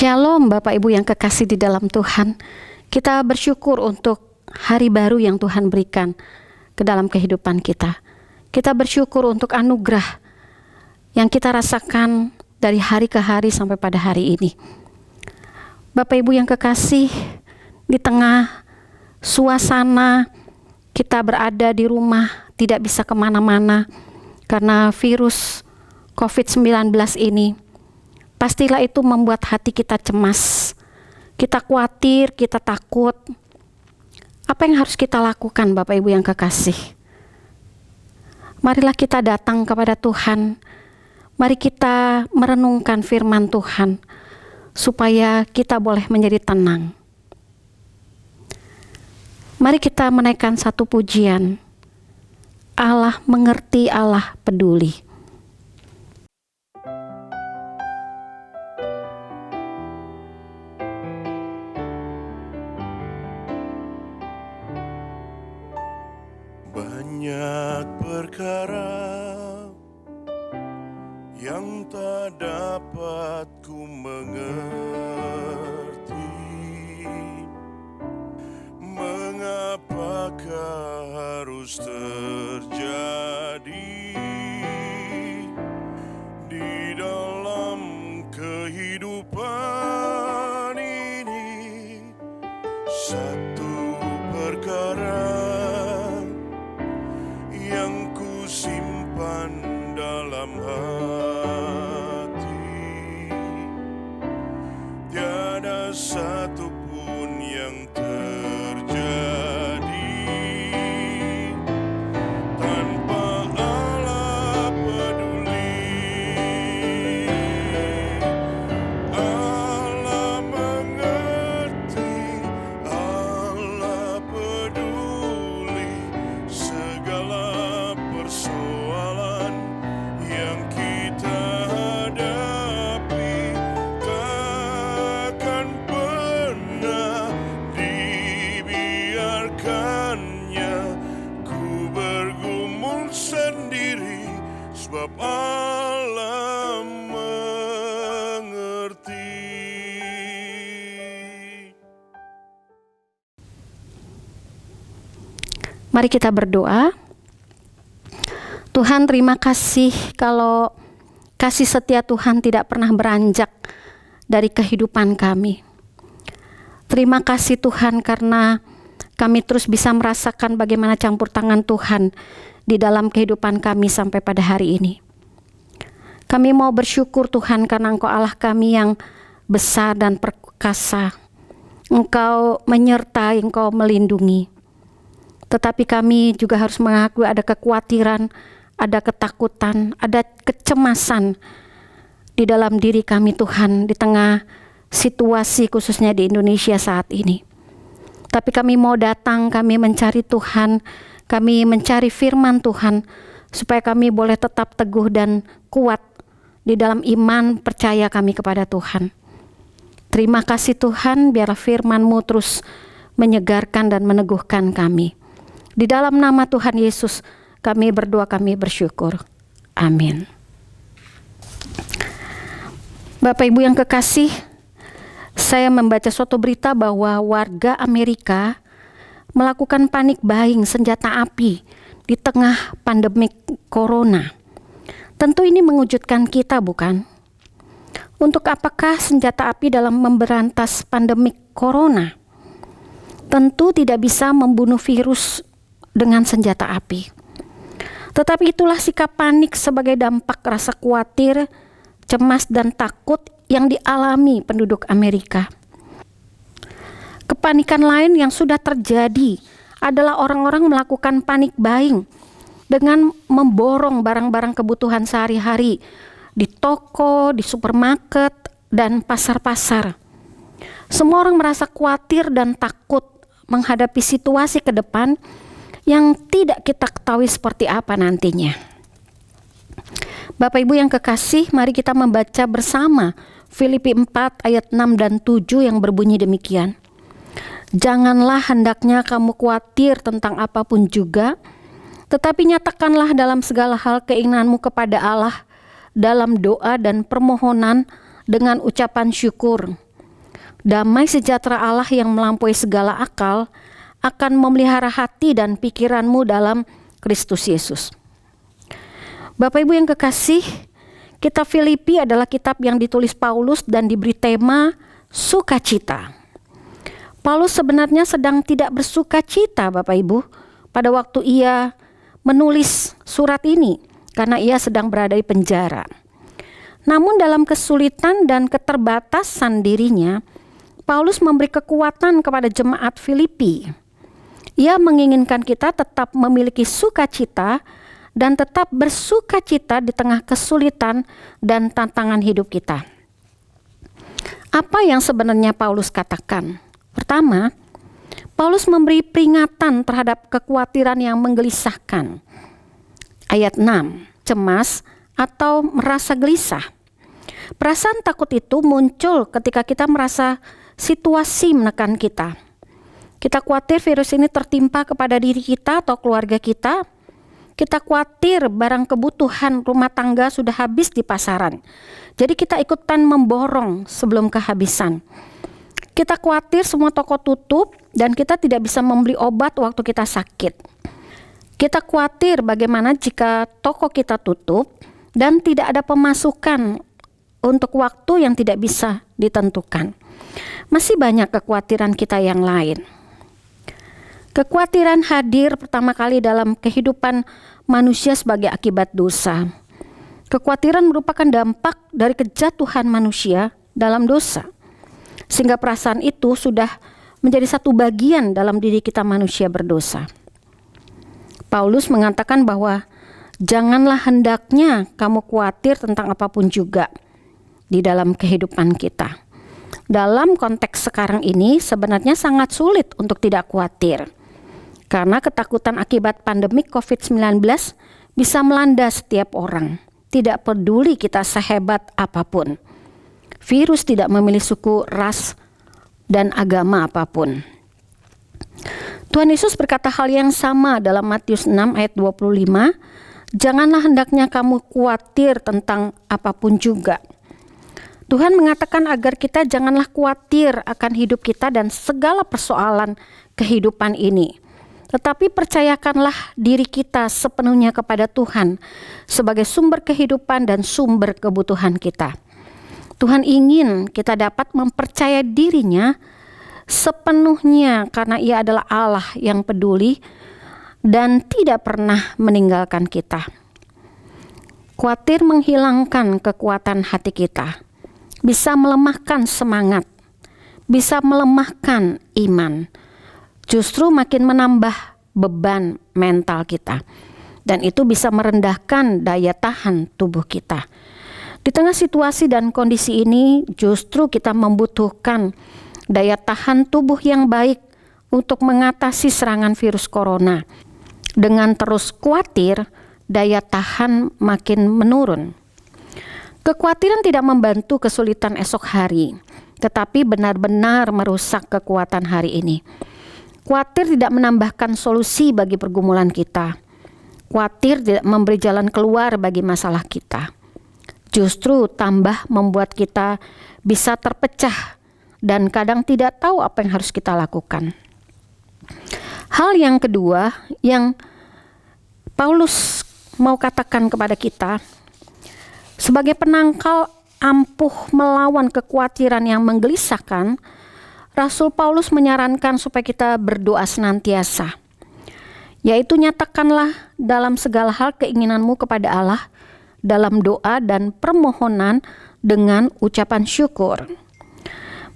Shalom Bapak Ibu yang kekasih di dalam Tuhan. Kita bersyukur untuk hari baru yang Tuhan berikan ke dalam kehidupan kita. Kita bersyukur untuk anugerah yang kita rasakan dari hari ke hari sampai pada hari ini. Bapak Ibu yang kekasih, di tengah suasana kita berada di rumah, tidak bisa kemana-mana karena virus COVID-19 ini, pastilah itu membuat hati kita cemas, kita khawatir, kita takut. Apa yang harus kita lakukan Bapak Ibu yang kekasih? Marilah kita datang kepada Tuhan. Mari kita merenungkan firman Tuhan, supaya kita boleh menjadi tenang. Mari kita menaikkan satu pujian. Allah mengerti, Allah peduli. Banyak perkara yang tak dapat ku mengerti, mengapakah harus terjadi di dalam kehidupan ini. Satu perkara yang ku simpan dalam hati, tiada satu pun yang terjadi tanpa Allah peduli. Allah mengerti, Allah peduli segala persoalan yang kita hadapi. Takkan pernah dibiarkannya ku bergumul sendiri, sebab Allah mengerti. Mari kita berdoa. Tuhan, terima kasih kalau kasih setia Tuhan tidak pernah beranjak dari kehidupan kami. Terima kasih Tuhan karena kami terus bisa merasakan bagaimana campur tangan Tuhan di dalam kehidupan kami sampai pada hari ini. Kami mau bersyukur Tuhan karena Engkau Allah kami yang besar dan perkasa. Engkau menyertai, Engkau melindungi. Tetapi kami juga harus mengakui ada kekhawatiran, ada ketakutan, ada kecemasan di dalam diri kami Tuhan, di tengah situasi khususnya di Indonesia saat ini. Tapi kami mau datang, kami mencari Tuhan, kami mencari firman Tuhan, supaya kami boleh tetap teguh dan kuat di dalam iman percaya kami kepada Tuhan. Terima kasih Tuhan, biarlah firman-Mu terus menyegarkan dan meneguhkan kami. Di dalam nama Tuhan Yesus kami berdoa, kami bersyukur. Amin. Bapak Ibu yang kekasih, saya membaca suatu berita bahwa warga Amerika melakukan panic buying senjata api di tengah pandemik corona. Tentu ini mengejutkan kita, bukan? Untuk apakah senjata api dalam memberantas pandemik corona? Tentu tidak bisa membunuh virus dengan senjata api. Tetapi itulah sikap panik sebagai dampak rasa khawatir, cemas dan takut yang dialami penduduk Amerika. Kepanikan lain yang sudah terjadi adalah orang-orang melakukan panic buying dengan memborong barang-barang kebutuhan sehari-hari di toko, di supermarket, dan pasar-pasar. Semua orang merasa khawatir dan takut menghadapi situasi ke depan yang tidak kita ketahui seperti apa nantinya. Bapak Ibu yang kekasih, mari kita membaca bersama Filipi 4 ayat 6 dan 7 yang berbunyi demikian. Janganlah hendaknya kamu khawatir tentang apapun juga, tetapi nyatakanlah dalam segala hal keinginanmu kepada Allah dalam doa dan permohonan dengan ucapan syukur. Damai sejahtera Allah yang melampaui segala akal akan memelihara hati dan pikiranmu dalam Kristus Yesus. Bapak Ibu yang kekasih, kitab Filipi adalah kitab yang ditulis Paulus dan diberi tema sukacita. Paulus sebenarnya sedang tidak bersukacita, Bapak Ibu, pada waktu ia menulis surat ini karena ia sedang berada di penjara. Namun dalam kesulitan dan keterbatasan dirinya, Paulus memberi kekuatan kepada jemaat Filipi. Ia menginginkan kita tetap memiliki sukacita dan tetap bersukacita di tengah kesulitan dan tantangan hidup kita. Apa yang sebenarnya Paulus katakan? Pertama, Paulus memberi peringatan terhadap kekhawatiran yang menggelisahkan. Ayat 6, cemas atau merasa gelisah. Perasaan takut itu muncul ketika kita merasa situasi menekan kita. Kita khawatir virus ini tertimpa kepada diri kita atau keluarga kita. Kita khawatir barang kebutuhan rumah tangga sudah habis di pasaran. Jadi kita ikutan memborong sebelum kehabisan. Kita khawatir semua toko tutup dan kita tidak bisa membeli obat waktu kita sakit. Kita khawatir bagaimana jika toko kita tutup dan tidak ada pemasukan untuk waktu yang tidak bisa ditentukan. Masih banyak kekhawatiran kita yang lain. Kekhawatiran hadir pertama kali dalam kehidupan manusia sebagai akibat dosa. Kekhawatiran merupakan dampak dari kejatuhan manusia dalam dosa. Sehingga perasaan itu sudah menjadi satu bagian dalam diri kita manusia berdosa. Paulus mengatakan bahwa janganlah hendaknya kamu khawatir tentang apapun juga di dalam kehidupan kita. Dalam konteks sekarang ini sebenarnya sangat sulit untuk tidak khawatir. Karena ketakutan akibat pandemi COVID-19 bisa melanda setiap orang. Tidak peduli kita sehebat apapun. Virus tidak memilih suku, ras, dan agama apapun. Tuhan Yesus berkata hal yang sama dalam Matius 6 ayat 25. Janganlah hendaknya kamu khawatir tentang apapun juga. Tuhan mengatakan agar kita janganlah khawatir akan hidup kita dan segala persoalan kehidupan ini. Tetapi percayakanlah diri kita sepenuhnya kepada Tuhan sebagai sumber kehidupan dan sumber kebutuhan kita. Tuhan ingin kita dapat mempercayai dirinya sepenuhnya karena Ia adalah Allah yang peduli dan tidak pernah meninggalkan kita. Khawatir menghilangkan kekuatan hati kita, bisa melemahkan semangat, bisa melemahkan iman. Justru makin menambah beban mental kita. Dan itu bisa merendahkan daya tahan tubuh kita. Di tengah situasi dan kondisi ini justru kita membutuhkan daya tahan tubuh yang baik untuk mengatasi serangan virus corona. Dengan terus khawatir, daya tahan makin menurun. Kekhawatiran tidak membantu kesulitan esok hari, tetapi benar-benar merusak kekuatan hari ini. Khawatir tidak menambahkan solusi bagi pergumulan kita. Khawatir tidak memberi jalan keluar bagi masalah kita. Justru tambah membuat kita bisa terpecah dan kadang tidak tahu apa yang harus kita lakukan. Hal yang kedua yang Paulus mau katakan kepada kita, sebagai penangkal ampuh melawan kekhawatiran yang menggelisahkan, Rasul Paulus menyarankan supaya kita berdoa senantiasa, yaitu nyatakanlah dalam segala hal keinginanmu kepada Allah dalam doa dan permohonan dengan ucapan syukur.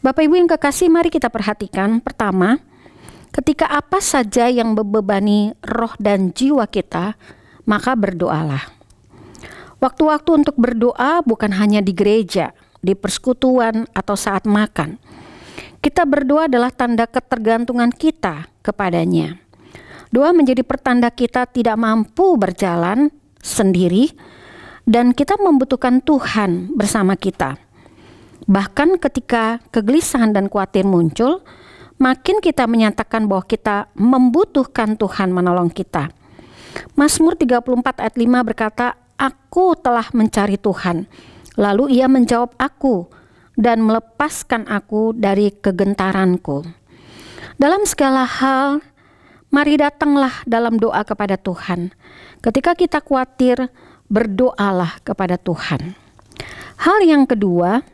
Bapak Ibu yang kekasih, mari kita perhatikan. Pertama, ketika apa saja yang membebani roh dan jiwa kita, maka berdoalah. Waktu-waktu untuk berdoa bukan hanya di gereja, di persekutuan, atau saat makan. Kita berdoa adalah tanda ketergantungan kita kepadanya. Doa menjadi pertanda kita tidak mampu berjalan sendiri dan kita membutuhkan Tuhan bersama kita. Bahkan ketika kegelisahan dan khawatir muncul, makin kita menyatakan bahwa kita membutuhkan Tuhan menolong kita. Mazmur 34 ayat 5 berkata, "Aku telah mencari Tuhan, lalu Ia menjawab aku. dan melepaskan aku dari kegentaranku. Dalam segala hal, mari datanglah dalam doa kepada Tuhan. Ketika kita khawatir, berdoalah kepada Tuhan. Hal yang kedua,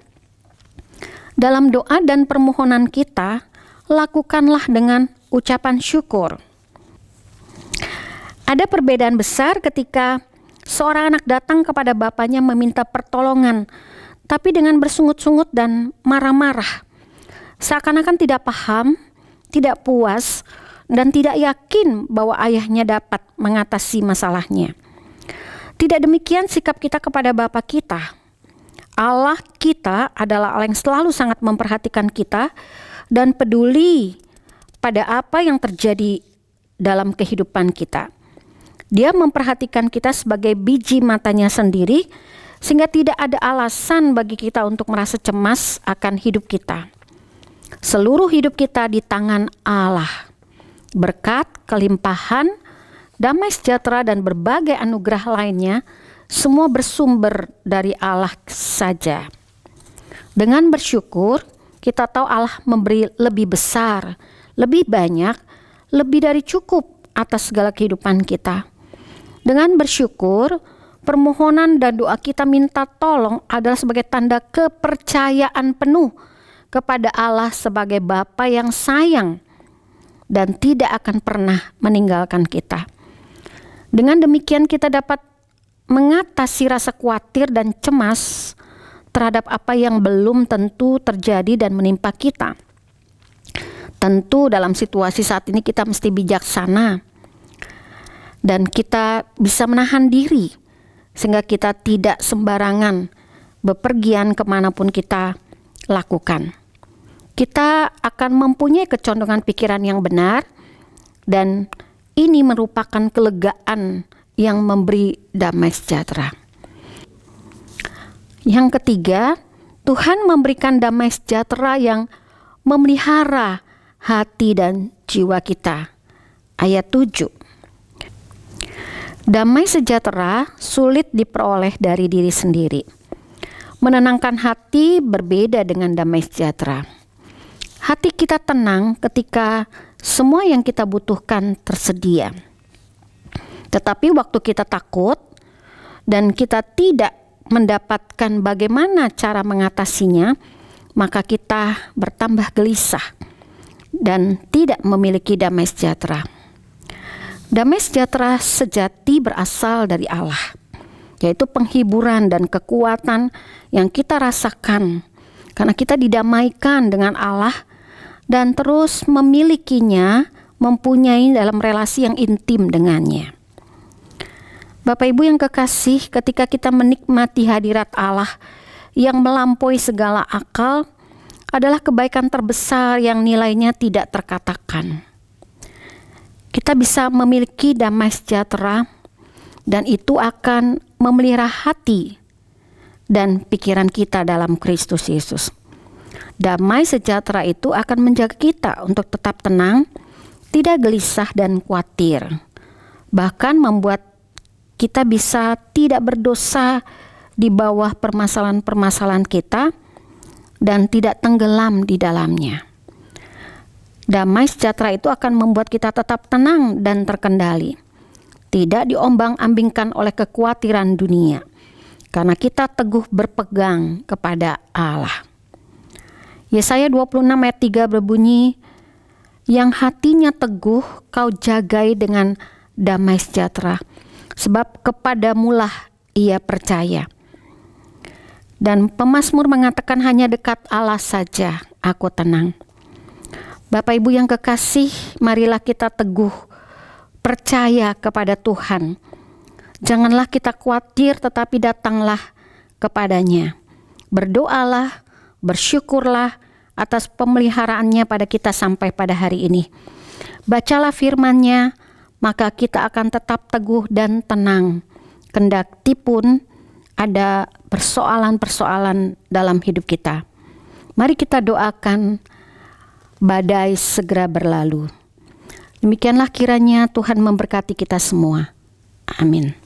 dalam doa dan permohonan kita, lakukanlah dengan ucapan syukur. Ada perbedaan besar ketika seorang anak datang kepada bapaknya meminta pertolongan, tapi dengan bersungut-sungut dan marah-marah, seakan-akan tidak paham, tidak puas, dan tidak yakin bahwa ayahnya dapat mengatasi masalahnya. Tidak demikian sikap kita kepada Bapa kita. Allah kita adalah Allah yang selalu sangat memperhatikan kita dan peduli pada apa yang terjadi dalam kehidupan kita. Dia memperhatikan kita sebagai biji matanya sendiri, sehingga tidak ada alasan bagi kita untuk merasa cemas akan hidup kita. Seluruh hidup kita di tangan Allah. Berkat, kelimpahan, damai sejahtera, dan berbagai anugerah lainnya, semua bersumber dari Allah saja. Dengan bersyukur, kita tahu Allah memberi lebih besar, lebih banyak, lebih dari cukup atas segala kehidupan kita. Dengan bersyukur, permohonan dan doa kita minta tolong adalah sebagai tanda kepercayaan penuh kepada Allah sebagai Bapa yang sayang dan tidak akan pernah meninggalkan kita. Dengan demikian kita dapat mengatasi rasa khawatir dan cemas terhadap apa yang belum tentu terjadi dan menimpa kita. Tentu dalam situasi saat ini kita mesti bijaksana dan kita bisa menahan diri sehingga kita tidak sembarangan bepergian kemanapun kita lakukan. Kita akan mempunyai kecondongan pikiran yang benar, dan ini merupakan kelegaan yang memberi damai sejahtera. Yang ketiga, Tuhan memberikan damai sejahtera yang memelihara hati dan jiwa kita. Ayat 7. Damai sejahtera sulit diperoleh dari diri sendiri. Menenangkan hati berbeda dengan damai sejahtera. Hati kita tenang ketika semua yang kita butuhkan tersedia. Tetapi waktu kita takut dan kita tidak mendapatkan bagaimana cara mengatasinya, maka kita bertambah gelisah dan tidak memiliki damai sejahtera. Damai sejahtera sejati berasal dari Allah, yaitu penghiburan dan kekuatan yang kita rasakan karena kita didamaikan dengan Allah dan terus memilikinya, mempunyai dalam relasi yang intim dengannya. Bapak Ibu yang kekasih, ketika kita menikmati hadirat Allah yang melampaui segala akal, adalah kebaikan terbesar yang nilainya tidak terkatakan. Kita bisa memiliki damai sejahtera, dan itu akan memelihara hati dan pikiran kita dalam Kristus Yesus. Damai sejahtera itu akan menjaga kita untuk tetap tenang, tidak gelisah dan khawatir. Bahkan membuat kita bisa tidak berdosa di bawah permasalahan-permasalahan kita dan tidak tenggelam di dalamnya. Damai sejahtera itu akan membuat kita tetap tenang dan terkendali, tidak diombang-ambingkan oleh kekhawatiran dunia, karena kita teguh berpegang kepada Allah. Yesaya 26 ayat 3 berbunyi, yang hatinya teguh kau jagai dengan damai sejahtera, sebab kepadamulah ia percaya. Dan pemazmur mengatakan hanya dekat Allah saja aku tenang. Bapak Ibu yang kekasih, marilah kita teguh percaya kepada Tuhan. Janganlah kita khawatir, tetapi datanglah kepadanya. Berdoalah, bersyukurlah atas pemeliharaannya pada kita sampai pada hari ini. Bacalah firman-Nya, maka kita akan tetap teguh dan tenang. Kendati pun ada persoalan-persoalan dalam hidup kita. Mari kita doakan badai segera berlalu. Demikianlah kiranya Tuhan memberkati kita semua. Amin.